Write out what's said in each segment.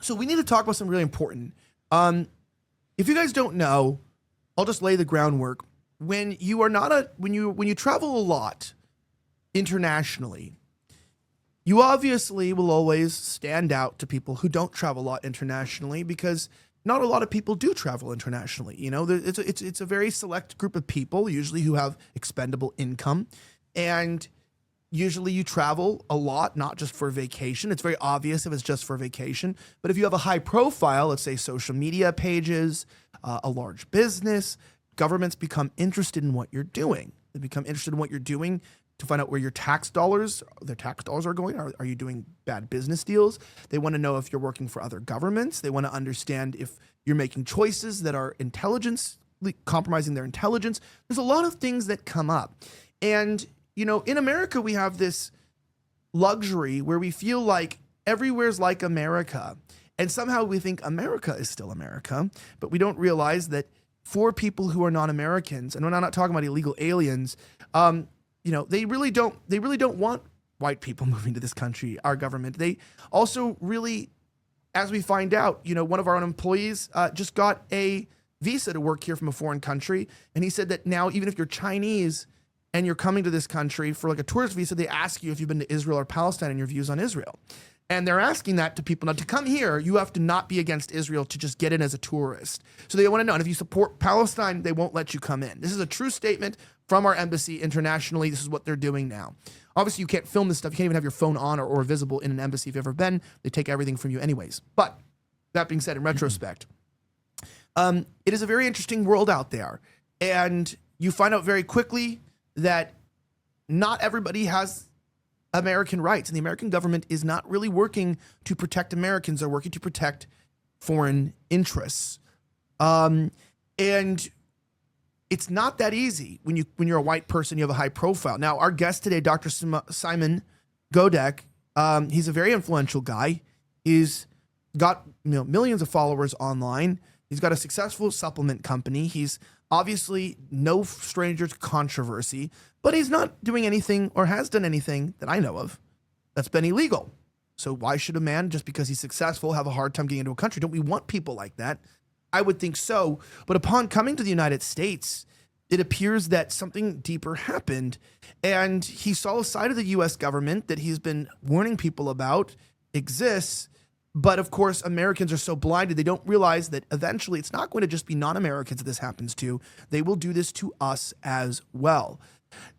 So we need to talk about something really important. If you guys don't know, I'll just lay the groundwork. When you are not when you travel a lot internationally, you obviously will always stand out to people who don't travel a lot internationally because not a lot of people do travel internationally. You know, it's a very select group of people, usually who have expendable income, and usually you travel a lot, not just for vacation. It's very obvious if it's just for vacation. But if you have a high profile, let's say social media pages, a large business, governments become interested in what you're doing. They become interested in what you're doing to find out where their tax dollars are going. Are you doing bad business deals? They want to know if you're working for other governments. They want to understand if you're making choices that are compromising their intelligence. There's a lot of things that come up. And you know, in America, we have this luxury where we feel like everywhere's like America. And somehow we think America is still America, but we don't realize that for people who are non-Americans, and when I'm not talking about illegal aliens, you know, they really don't want white people moving to this country, our government. They also really, as we find out, you know, one of our own employees just got a visa to work here from a foreign country. And he said that now, even if you're Chinese and you're coming to this country for like a tourist visa, they ask you if you've been to Israel or Palestine and your views on Israel. And they're asking that to people. Now, to come here, you have to not be against Israel to just get in as a tourist. So they want to know. And if you support Palestine, they won't let you come in. This is a true statement from our embassy internationally. This is what they're doing now. Obviously, you can't film this stuff. You can't even have your phone on or visible in an embassy if you've ever been. They take everything from you anyways. But that being said, in retrospect, it is a very interesting world out there. And you find out very quickly that not everybody has American rights, and the American government is not really working to protect Americans. They're working to protect foreign interests. And it's not that easy when you're a white person, you have a high profile. Now, our guest today, Dr. Simon Goddek, he's a very influential guy. He's got millions of followers online. He's got a successful supplement company. He's obviously no stranger to controversy, but he's not doing anything or has done anything that I know of that's been illegal. So why should a man, just because he's successful, have a hard time getting into a country? Don't we want people like that? I would think so. But upon coming to the United States, it appears that something deeper happened. And he saw a side of the U.S. government that he's been warning people about exists. But of course, Americans are so blinded, they don't realize that eventually it's not going to just be non-Americans that this happens to. They will do this to us as well.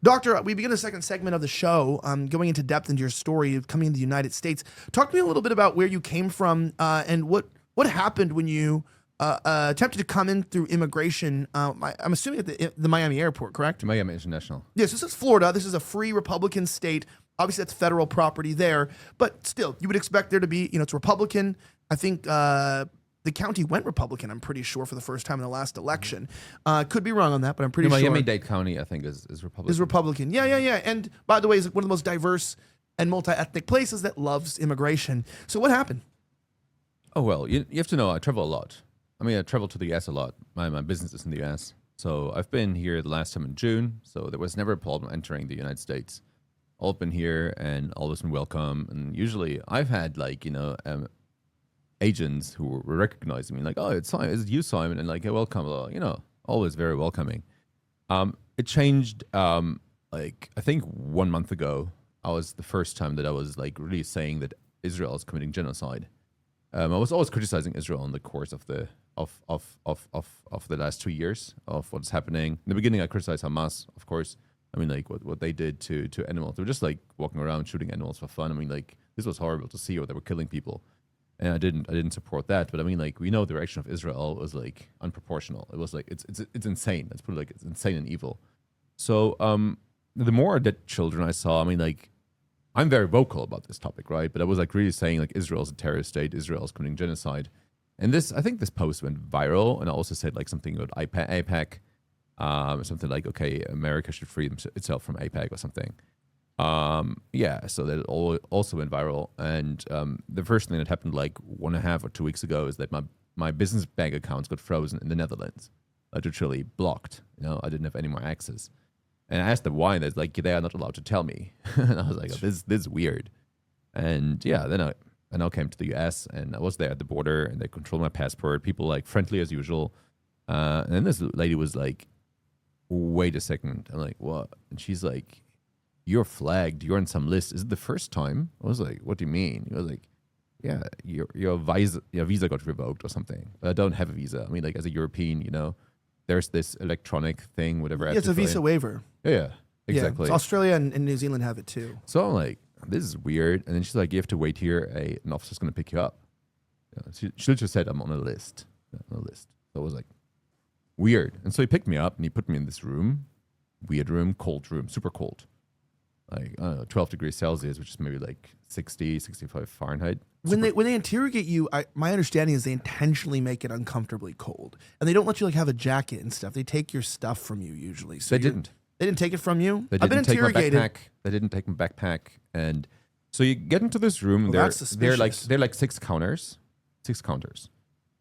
Doctor, we begin the second segment of the show, going into depth into your story of coming to the United States. Talk to me a little bit about where you came from and what happened when you attempted to come in through immigration. I'm assuming at the Miami airport, correct? Miami International. Yes, this is Florida. This is a free Republican state. Obviously, that's federal property there, but still, you would expect there to be, it's Republican. I think the county went Republican, I'm pretty sure, for the first time in the last election. Could be wrong on that, but I'm pretty sure. Miami-Dade County, I think, is Republican. Is Republican. Yeah. And by the way, it's one of the most diverse and multi-ethnic places that loves immigration. So what happened? Oh, well, you have to know, I travel a lot. I mean, I travel to the US a lot. My business is in the US. So I've been here the last time in June, so there was never a problem entering the United States. All been here and always been welcome. And usually I've had agents who were recognizing me like, oh, it's you, Simon, and like, hey, welcome, always very welcoming. It changed, I think 1 month ago, I was the first time that I was like really saying that Israel is committing genocide. I was always criticizing Israel in the course of the last 2 years of what's happening. In the beginning, I criticized Hamas, of course. I mean, like what they did to animals. They were just like walking around shooting animals for fun. I mean, like this was horrible to see, or they were killing people, and I didn't support that. But I mean, like we know the reaction of Israel was like unproportional. It was like it's insane. Let's put it like it's insane and evil. So the more dead children I saw, I mean, like I'm very vocal about this topic, right? But I was like really saying like Israel's a terrorist state. Israel is committing genocide, and I think this post went viral, and I also said like something about AIPAC. Something like, okay, America should free itself from AIPAC or something. So that also went viral. And the first thing that happened like 1.5 or 2 weeks ago is that my business bank accounts got frozen in the Netherlands, literally blocked. I didn't have any more access. And I asked them why, and they're like, they are not allowed to tell me. And I was like, oh, this is weird. And yeah, then I now came to the US and I was there at the border and they controlled my passport. People like friendly as usual. And then this lady was like, wait a second. I'm like, what? And she's like, you're flagged. You're on some list. Is it the first time? I was like, what do you mean? He was like, yeah, your visa got revoked or something. But I don't have a visa. I mean, like as a European, there's this electronic thing, whatever. Yeah, it's a visa waiver. Yeah, exactly. Yeah, Australia and New Zealand have it too. So I'm like, this is weird. And then she's like, you have to wait here. An officer's going to pick you up. She just said, I'm on a list. So I was like, weird. And so he picked me up and he put me in this room, weird room, cold room, super cold. Like, I don't know, 12 degrees Celsius, which is maybe like 60, 65 Fahrenheit. When they interrogate you, my understanding is they intentionally make it uncomfortably cold. And they don't let you like have a jacket and stuff. They take your stuff from you usually. So they didn't. They didn't take it from you? They didn't take my backpack. They didn't take my backpack. And so you get into this room. Well, they're like 6 counters.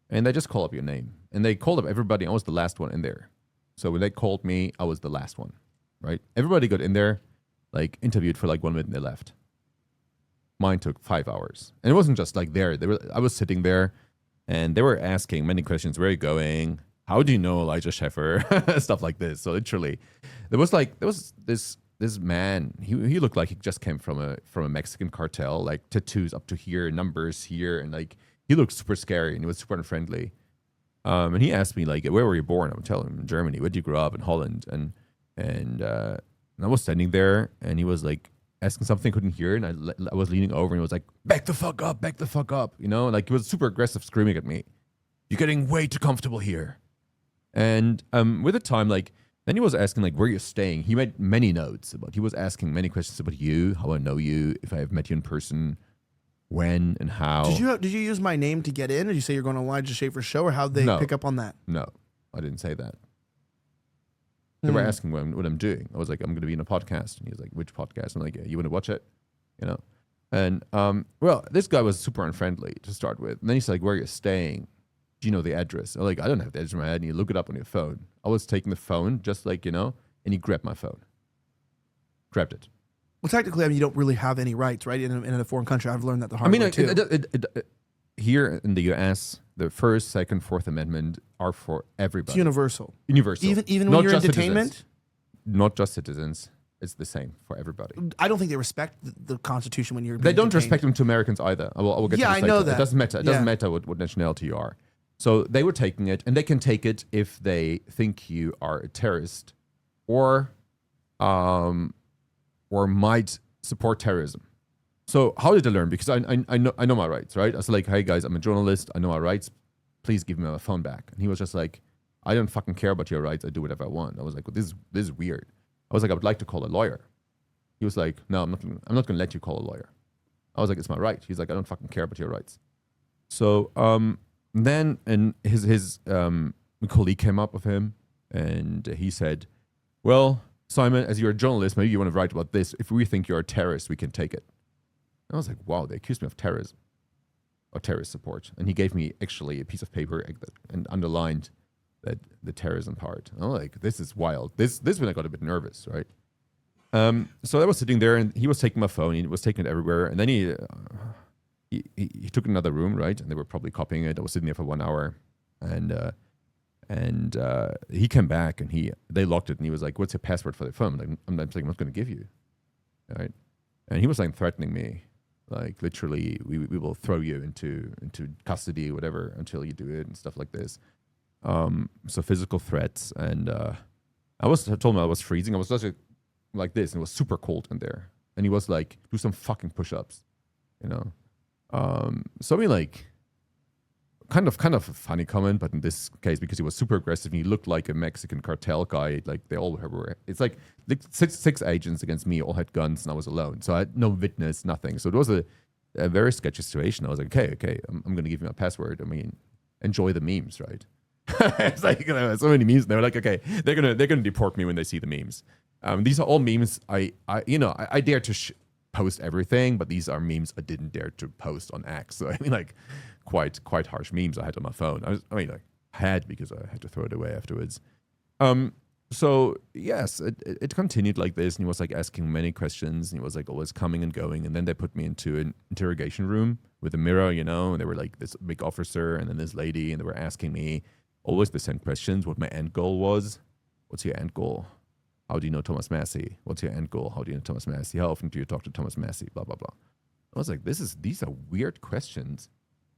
And they just call up your name. And they called up everybody. I was the last one in there. So when they called me, I was the last one, right? Everybody got in there, like interviewed for like 1 minute and they left. Mine took 5 hours. And it wasn't just like there. I was sitting there and they were asking many questions. Where are you going? How do you know Elijah Scheffer? Stuff like this. So literally, there was this man. He looked like he just came from a Mexican cartel, like tattoos up to here, numbers here, and like he looked super scary and he was super unfriendly. And he asked me like, where were you born? I'm telling him in Germany. Where did you grow up? In Holland. And I was standing there and he was like asking something, couldn't hear it. And I was leaning over and he was like, back the fuck up. Like he was super aggressive, screaming at me. You're getting way too comfortable here. And with the time, like, then he was asking like where you're staying. He made many notes he was asking many questions about you, how I know you, if I have met you in person, when and how. Did you use my name to get in? Did you say you're going to Elijah Schaffer's show, or how'd they pick up on that? No, I didn't say that. They were asking what I'm doing. I was like, I'm going to be in a podcast. And he was like, which podcast? I'm like, yeah, you want to watch it? And well, this guy was super unfriendly to start with. And then he's like, where you're staying? Do you know the address? I'm like, I don't have the address in my head. And you look it up on your phone. I was taking the phone, just like, and he grabbed my phone. Grabbed it. Well, technically, I mean, you don't really have any rights, right? In a foreign country. I've learned that the hard way, too. Here in the U.S., the First, Second, Fourth Amendment are for everybody. It's universal. Universal. Even when you're in detainment? Not just citizens. It's the same for everybody. I don't think they respect the Constitution when you're They don't detained. respect them to Americans either. I will get to this later. I know that. It doesn't matter. It doesn't matter what nationality you are. So they were taking it, and they can take it if they think you are a terrorist or might support terrorism. So how did I learn? Because I know my rights, right? I was like, hey guys, I'm a journalist. I know my rights. Please give me my phone back. And he was just like, I don't fucking care about your rights. I do whatever I want. I was like, well, this is weird. I was like, I would like to call a lawyer. He was like, no, I'm not going to let you call a lawyer. I was like, it's my right. He's like, I don't fucking care about your rights. So then and his colleague came up with him and he said, well, Simon, as you're a journalist, maybe you want to write about this. If we think you're a terrorist, we can take it. And I was like, wow, they accused me of terrorism or terrorist support. And he gave me actually a piece of paper and underlined that the terrorism part. And I'm like, this is wild. This when I got a bit nervous, right? So I was sitting there and he was taking my phone. He was taking it everywhere. And then he took another room, right? And they were probably copying it. I was sitting there for 1 hour. And he came back and they locked it and he was like, what's your password for the phone? I'm not going to give you. Right? And he was like threatening me. Like literally, we will throw you into custody or whatever until you do it and stuff like this. So physical threats. And I told him I was freezing. I was just like this and it was super cold in there. And he was like, do some fucking push-ups, So I mean, like, kind of a funny comment, but in this case, because he was super aggressive and he looked like a Mexican cartel guy, like they all were. It's like six agents against me, all had guns, and I was alone. So I had no witness, nothing. So it was a very sketchy situation. I was like, okay, I'm going to give you my password. I mean, enjoy the memes, right? It's like so many memes. And they were like, okay, they're gonna deport me when they see the memes. These are all memes. I dare to post everything, but these are memes I didn't dare to post on X. So I mean, like, quite harsh memes I had on my phone. I had because I had to throw it away afterwards. So yes, it continued like this, and he was like asking many questions, and he was like always coming and going, and then they put me into an interrogation room with a mirror, and they were like this big officer and then this lady, and they were asking me always the same questions. What my end goal was? What's your end goal? How do you know Thomas Massey? What's your end goal? How do you know Thomas Massey? How often do you talk to Thomas Massey? Blah blah blah. I was like, these are weird questions,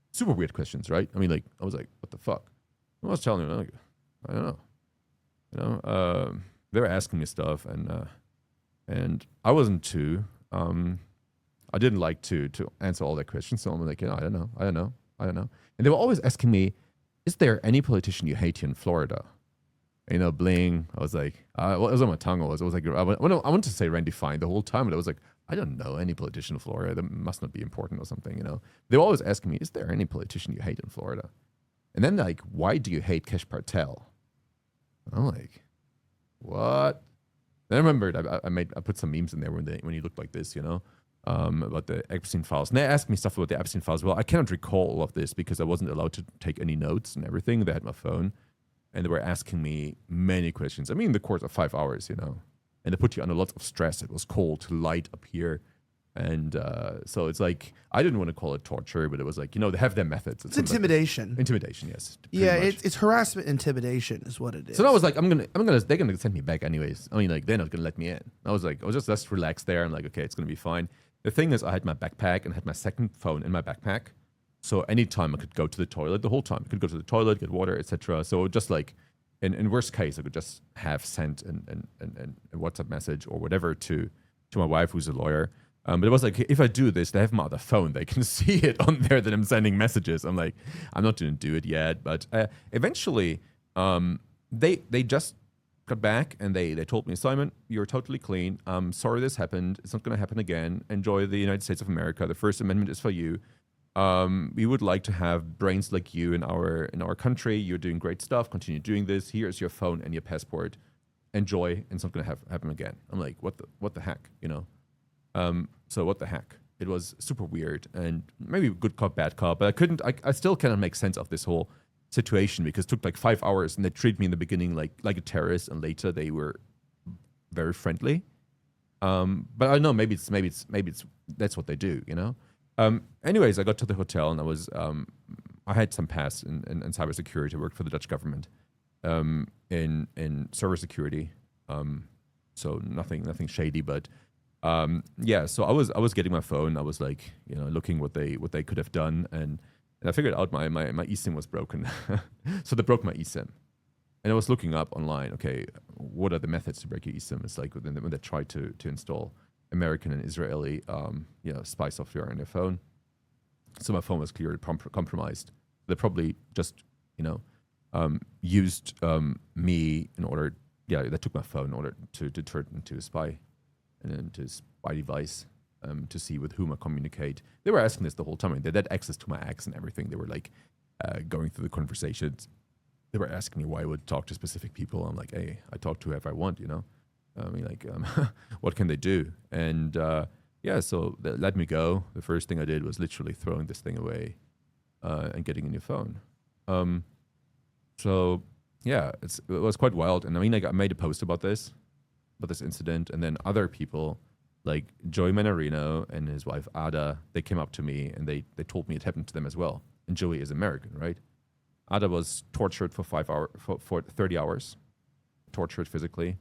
super weird questions, right? I mean, like I was like, what the fuck? I was telling him, like, I don't know. They were asking me stuff, and I wasn't too. I didn't like to answer all their questions, so I'm like, I don't know. And they were always asking me, "Is there any politician you hate here in Florida?" Bling. I was like, what was on my tongue? I was like, I want to say Randy Fine the whole time, but I was like, I don't know any politician in Florida. That must not be important or something. They were always asking me, "Is there any politician you hate in Florida?" And then like, "Why do you hate Kesh Patel?" I'm like, what? And I remembered I put some memes in there when he looked like this, about the Epstein files. And they asked me stuff about the Epstein files. Well, I cannot recall all of this because I wasn't allowed to take any notes and everything. They had my phone, and they were asking me many questions. I mean, in the course of 5 hours, and they put you under lots of stress. It was cold, light up here. And so it's like, I didn't want to call it torture, but it was like, they have their methods. It's intimidation. Like intimidation, yes. Yeah, it's harassment, intimidation is what it is. So I was like, they're gonna send me back anyways. I mean, like, they're not gonna let me in. I was just relaxed there. I'm like, okay, it's gonna be fine. The thing is, I had my backpack and had my second phone in my backpack. So anytime I could go to the toilet, the whole time I could go to the toilet, get water, etc. So just like, in worst case, I could just have sent a WhatsApp message or whatever to my wife, who's a lawyer. But it was like, if I do this, they have my other phone. They can see it on there that I'm sending messages. I'm like, I'm not going to do it yet. But eventually, they just got back and they told me, Simon, you're totally clean. I'm sorry this happened. It's not going to happen again. Enjoy the United States of America. The First Amendment is for you. We would like to have brains like you in our country. You're doing great stuff. Continue doing this. Here's your phone and your passport. Enjoy. And it's not going to happen again. I'm like, what the heck, So what the heck? It was super weird and maybe good cop, bad cop, but I still cannot make sense of this whole situation because it took like 5 hours and they treated me in the beginning like a terrorist and later they were very friendly. But I don't know, maybe it's that's what they do, Anyways, I got to the hotel and I had some past in cybersecurity. I worked for the Dutch government in server security. So nothing shady, but so I was getting my phone. I was like, looking what they could have done, and I figured out my eSIM was broken. So they broke my eSIM, and I was looking up online. Okay, what are the methods to break your eSIM? It's like when they try to install American and Israeli spy software on their phone. So my phone was clearly compromised. They probably just used me in order. Yeah, they took my phone in order to turn it into a spy. And then to spy device to see with whom I communicate. They were asking this the whole time. I mean, they had access to my ex and everything. They were like going through the conversations. They were asking me why I would talk to specific people. I'm like, hey, I talk to whoever I want, I mean, like, what can they do? And so they let me go. The first thing I did was literally throwing this thing away and getting a new phone. So yeah, it was quite wild. And I mean, like, I made a post about this incident, and then other people like Joey Manarino and his wife Ada, they came up to me and they told me it happened to them as well. And Joey is American, right? Ada was tortured for 30 hours, tortured physically,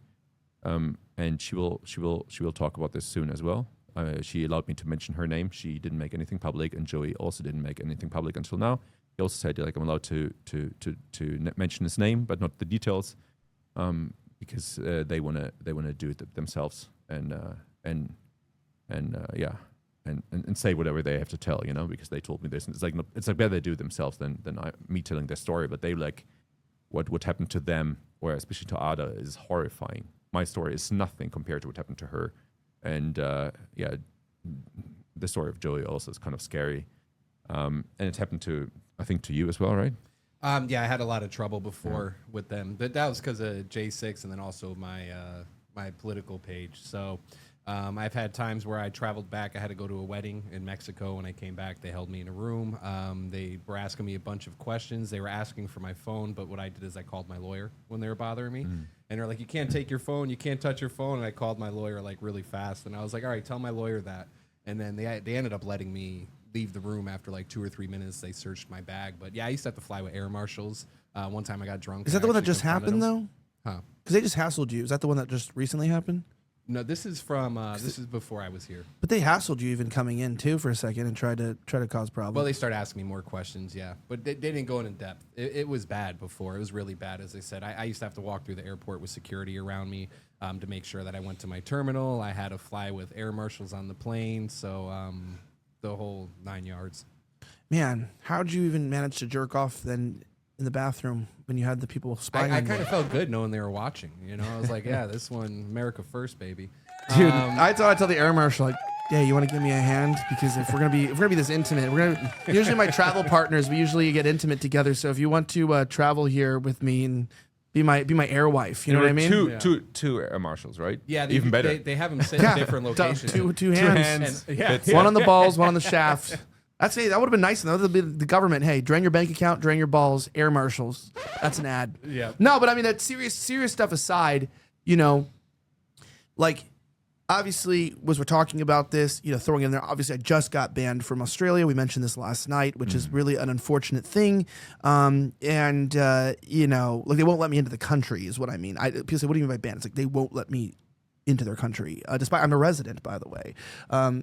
and she will talk about this soon as well. She allowed me to mention her name. She didn't make anything public, and Joey also didn't make anything public until now. He also said, like, I'm allowed to mention his name, but not the details. Because they wanna do it themselves and say whatever they have to tell, because they told me this, and it's like better they do it themselves than me telling their story. But they like what happened to them, or especially to Ada, is horrifying. My story is nothing compared to what happened to her, and the story of Joey also is kind of scary, and it happened to, I think, to you as well, right? Yeah, I had a lot of trouble before with them, but that was because of J6 and then also my my political page. So I've had times where I traveled back. I had to go to a wedding in Mexico. When I came back, they held me in a room. They were asking me a bunch of questions. They were asking for my phone, but what I did is I called my lawyer when they were bothering me. And they're like, you can't take your phone. You can't touch your phone. And I called my lawyer like really fast. And I was like, all right, tell my lawyer that. And then they ended up letting me leave the room after like 2 or 3 minutes. They searched my bag. But yeah, I used to have to fly with air marshals. One time I got drunk. Is that the one that just happened though? Huh? Because they just hassled you. Is that the one that just recently happened? No, this is from this is before I was here. But they hassled you even coming in too for a second and tried to cause problems. Well, they started asking me more questions, yeah, but they didn't go in depth. It was bad before. It was really bad, as I said. I used to have to walk through the airport with security around me to make sure that I went to my terminal. I had to fly with air marshals on the plane, so the whole 9 yards. Man, how'd you even manage to jerk off then in the bathroom when you had the people spying I on you? kind of felt good knowing they were watching. You know, I was like, yeah, this one, America first, baby. Dude, I thought I'd tell the air marshal, like, yeah, you want to give me a hand? Because if we're gonna be this intimate, usually my travel partners, we usually get intimate together. So if you want to travel here with me and be my air wife, you know what I mean? Two air marshals, right? Yeah, even better. They have them sit in different locations. Two hands. And, yeah, One on the balls, one on the shaft. That would have been nice. That would be the government. Hey, drain your bank account, drain your balls, air marshals. That's an ad. Yeah. No, but I mean, that serious stuff aside, you know, like, obviously, as we're talking about this, you know, throwing in there, obviously, I just got banned from Australia. We mentioned this last night, which is really an unfortunate thing. You know, like, they won't let me into the country is what I mean. People say, what do you mean by banned? It's like, they won't let me into their country, despite I'm a resident, by the way.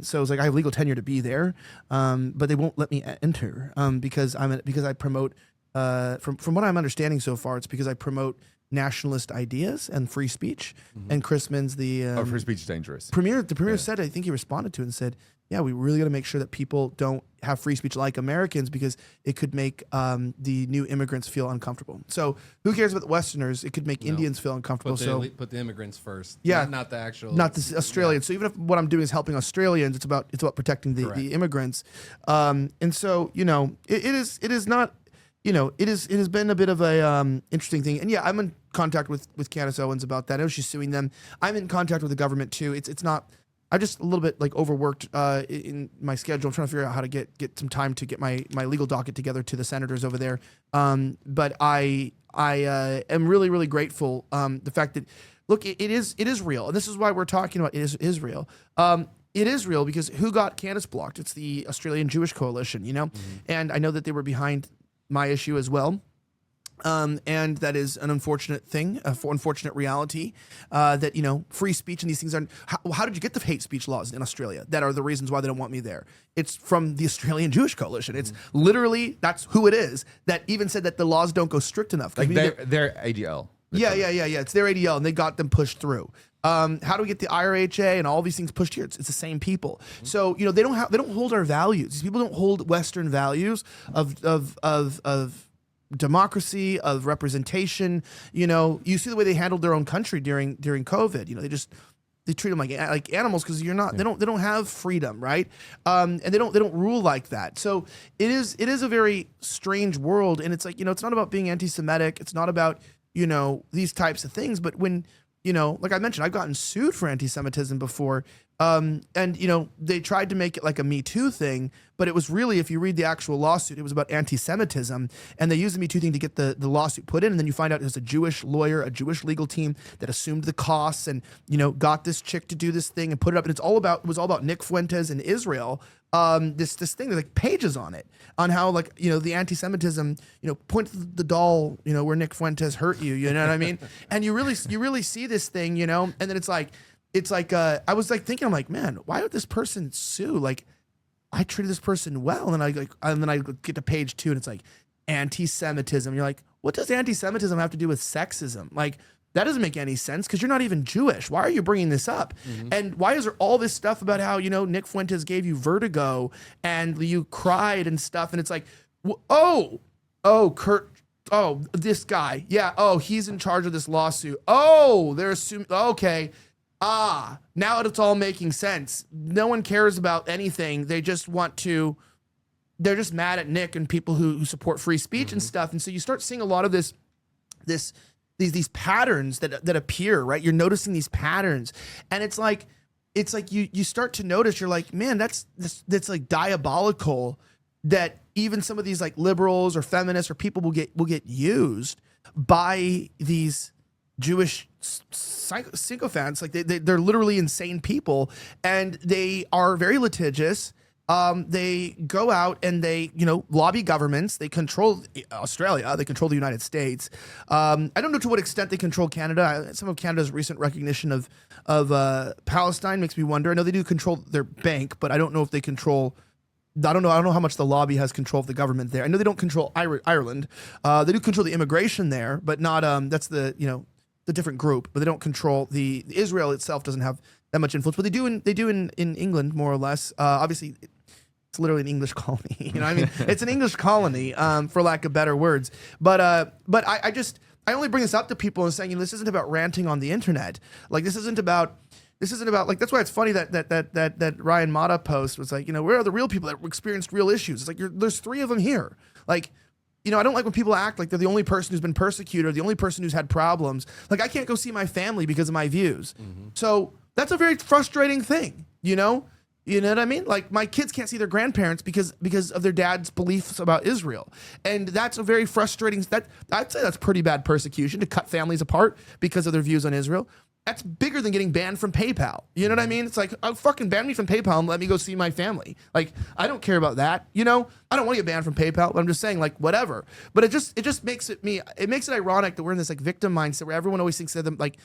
So it's like I have legal tenure to be there, but they won't let me enter because I promote. From what I'm understanding so far, it's because I promote nationalist ideas and free speech. And Chris Minns, the free speech is dangerous. the premier said, I think he responded to it and said, yeah, we really got to make sure that people don't have free speech like Americans because it could make the new immigrants feel uncomfortable. So who cares about the Westerners? It could make Indians feel uncomfortable. Put the immigrants first. Yeah, not the actual. Not the Australians. So even if what I'm doing is helping Australians, it's about protecting the immigrants. And so, you know, it is not. You know, it has been a bit of a interesting thing. And yeah, I'm in contact with Candace Owens about that. I know she's suing them. I'm in contact with the government too. It's not. I'm just a little bit like overworked in my schedule. I'm trying to figure out how to get some time to get my legal docket together to the senators over there. But I am really, really grateful. The fact that, look, it is real. And this is why we're talking about it is real. It is real because who got Candace blocked? It's the Australian Jewish Coalition, you know? And I know that they were behind my issue as well. And that is an unfortunate thing, unfortunate reality, that, you know, free speech and these things aren't. How did you get the hate speech laws in Australia that are the reasons why they don't want me there? It's from the Australian Jewish Coalition. It's literally, that's who it is that even said that the laws don't go strict enough. Like their ADL. Yeah. It's their ADL and they got them pushed through. How do we get the IRHA and all these things pushed here? It's the same people. So, you know, they don't hold our values. These people don't hold Western values of democracy, of representation. You know, you see the way they handled their own country during COVID. You know, they treat them like animals because you're not. They don't have freedom, right? And they don't rule like that. So it is a very strange world. And it's like, you know, it's not about being anti-Semitic. It's not about, you know, these types of things. But when, you know, like I mentioned, I've gotten sued for anti-Semitism before. And, you know, they tried to make it like a Me Too thing, but it was really, if you read the actual lawsuit, it was about anti-Semitism. And they used the Me Too thing to get the lawsuit put in. And then you find out it was a Jewish lawyer, a Jewish legal team that assumed the costs and, you know, got this chick to do this thing and put it up. And it was all about Nick Fuentes in Israel. This thing, there's like pages on it, on how, like, you know, the anti-Semitism, you know, point to the doll, you know, where Nick Fuentes hurt you, you know what I mean? And you really see this thing, you know, and then it's like, I was like thinking, I'm like, man, why would this person sue? Like, I treated this person well. And then I get to page 2 and it's like anti-Semitism. You're like, what does anti-Semitism have to do with sexism? Like, that doesn't make any sense because you're not even Jewish. Why are you bringing this up? And why is there all this stuff about how, you know, Nick Fuentes gave you vertigo and you cried and stuff? And it's like, Kurt, this guy. Yeah. Oh, he's in charge of this lawsuit. Oh, they're assuming. Okay. Now it's all making sense. No one cares about anything. They just they're just mad at Nick and people who support free speech and stuff. And so you start seeing a lot of these patterns that appear, right? You're noticing these patterns. And it's like, it's like you start to notice, you're like, man, that's like diabolical that even some of these like liberals or feminists or people will get used by these Jewish sycophants. Like they're literally insane people, and they are very litigious. They go out and they, lobby governments. They control Australia. They control the United States. I don't know to what extent they control Canada. Some of Canada's recent recognition of Palestine makes me wonder. I know they do control their bank, but I don't know if they control. I don't know how much the lobby has control of the government there. I know they don't control Ireland. They do control the immigration there, but not. That's the different group. But they don't control the Israel itself. Doesn't have that much influence. But they do in England more or less. Obviously. It's literally an English colony, it's an English colony, for lack of better words. But I only bring this up to people and saying, this isn't about ranting on the internet. Like this isn't about like, that's why it's funny that Ryan Mata post was like, where are the real people that experienced real issues? It's like there's 3 of them here. Like, I don't like when people act like they're the only person who's been persecuted or the only person who's had problems. Like I can't go see my family because of my views. Mm-hmm. So that's a very frustrating thing, You know what I mean? Like my kids can't see their grandparents because of their dad's beliefs about Israel. And that's a very frustrating, I'd say that's pretty bad persecution to cut families apart because of their views on Israel. That's bigger than getting banned from PayPal. You know what I mean? It's like, fucking ban me from PayPal and let me go see my family. Like, I don't care about that. I don't want to get banned from PayPal, but I'm just saying, like, whatever. But it just makes it ironic that we're in this like victim mindset where everyone always thinks of them like,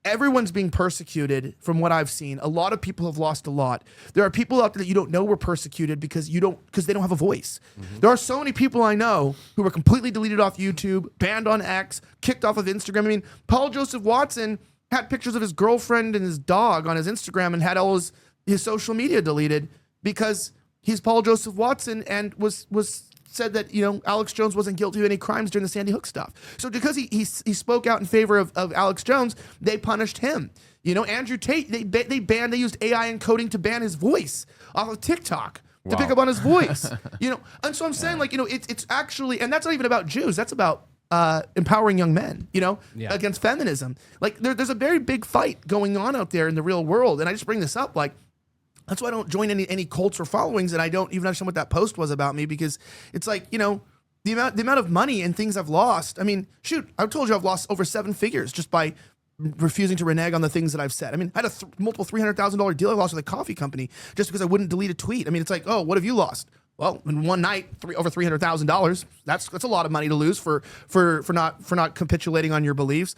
everyone's being persecuted from what I've seen. A lot of people have lost a lot. There are people out there that you don't know were persecuted because they don't have a voice. Mm-hmm. There are so many people I know who were completely deleted off YouTube, banned on X, kicked off of Instagram. I mean, Paul Joseph Watson had pictures of his girlfriend and his dog on his Instagram and had all his social media deleted because he's Paul Joseph Watson and was said that Alex Jones wasn't guilty of any crimes during the Sandy Hook stuff. So because he spoke out in favor of Alex Jones, they punished him. Andrew Tate, they used AI encoding to ban his voice off of TikTok to pick up on his voice. And so I'm saying like it's actually, and that's not even about Jews. That's about empowering young men, against feminism. Like there's a very big fight going on out there in the real world, and I just bring this up like. That's why I don't join any cults or followings, and I don't even understand what that post was about me because it's like, the amount of money and things I've lost. I mean, shoot, I told you I've lost over 7 figures just by refusing to renege on the things that I've said. I mean, I had a multiple $300,000 deal I lost with a coffee company just because I wouldn't delete a tweet. I mean, it's like, oh, what have you lost? Well, in one night, over $300,000. That's a lot of money to lose for not capitulating on your beliefs.